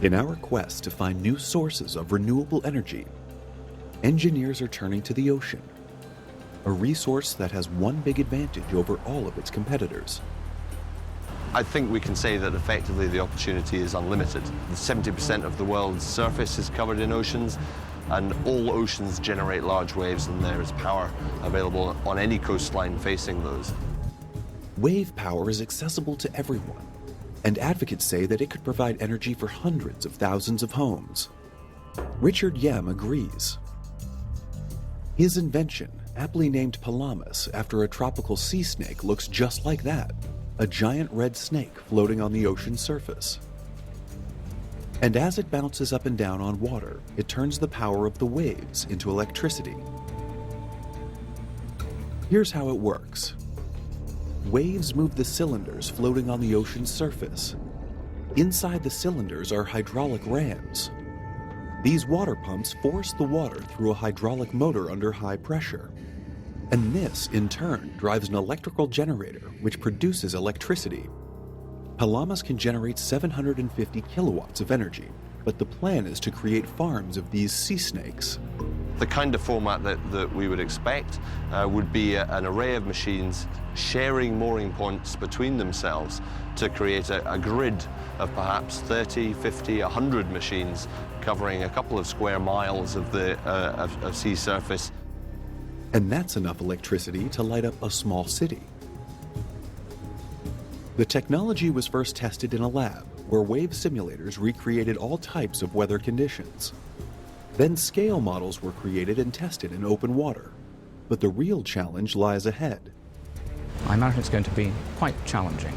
In our quest to find new sources of renewable energy, engineers are turning to the ocean, a resource that has one big advantage over all of its competitors. I think we can say that effectively the opportunity is unlimited. 70% of the world's surface is covered in oceans, and all oceans generate large waves, and there is power available on any coastline facing those. Wave power is accessible to everyone, and advocates say that it could provide energy for hundreds of thousands of homes. Richard Yem agrees. His invention, aptly named Palamas after a tropical sea snake, looks just like that, a giant red snake floating on the ocean's surface. And as it bounces up and down on water, it turns the power of the waves into electricity. Here's how it works. Waves move the cylinders floating on the ocean's surface. Inside the cylinders are hydraulic rams. These water pumps force the water through a hydraulic motor under high pressure. And this, in turn, drives an electrical generator which produces electricity. Palamas can generate 750 kilowatts of energy, but the plan is to create farms of these sea snakes. The kind of format that we would expect would be an array of machines sharing mooring points between themselves to create a grid of perhaps 30, 50, 100 machines covering a couple of square miles of sea surface. And that's enough electricity to light up a small city. The technology was first tested in a lab where wave simulators recreated all types of weather conditions. Then scale models were created and tested in open water. But the real challenge lies ahead. I imagine it's going to be quite challenging.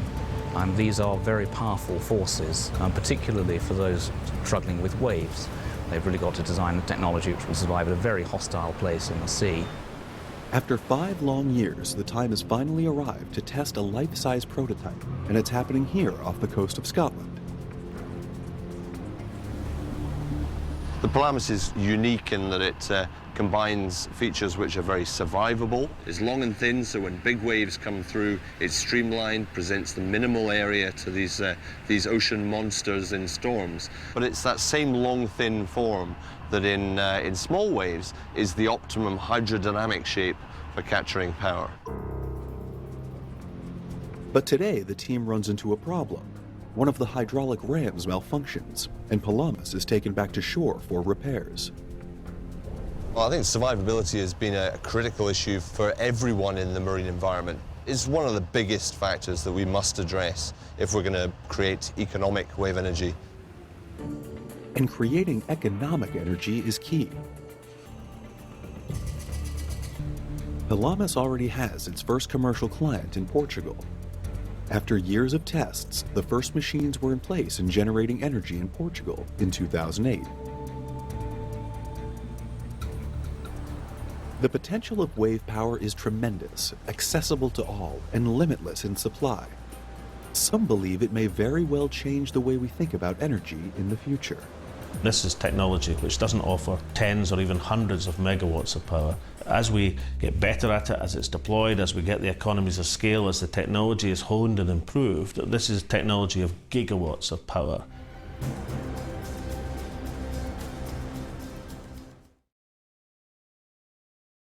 These are very powerful forces, particularly for those struggling with waves. They've really got to design a technology which will survive at a very hostile place in the sea. After 5 long years, the time has finally arrived to test a life-size prototype, and it's happening here off the coast of Scotland. The Palamas is unique in that it combines features which are very survivable. It's long and thin, so when big waves come through, it's streamlined, presents the minimal area to these ocean monsters in storms. But it's that same long, thin form that in small waves is the optimum hydrodynamic shape for capturing power. But today, the team runs into a problem. One of the hydraulic rams malfunctions, and Palamas is taken back to shore for repairs. Well, I think survivability has been a critical issue for everyone in the marine environment. It's one of the biggest factors that we must address if we're going to create economic wave energy. And creating economic energy is key. Palamas already has its first commercial client in Portugal. After years of tests, the first machines were in place and generating energy in Portugal in 2008. The potential of wave power is tremendous, accessible to all, and limitless in supply. Some believe it may very well change the way we think about energy in the future. This is technology which doesn't offer tens or even hundreds of megawatts of power. As we get better at it, as it's deployed, as we get the economies of scale, as the technology is honed and improved, this is technology of gigawatts of power.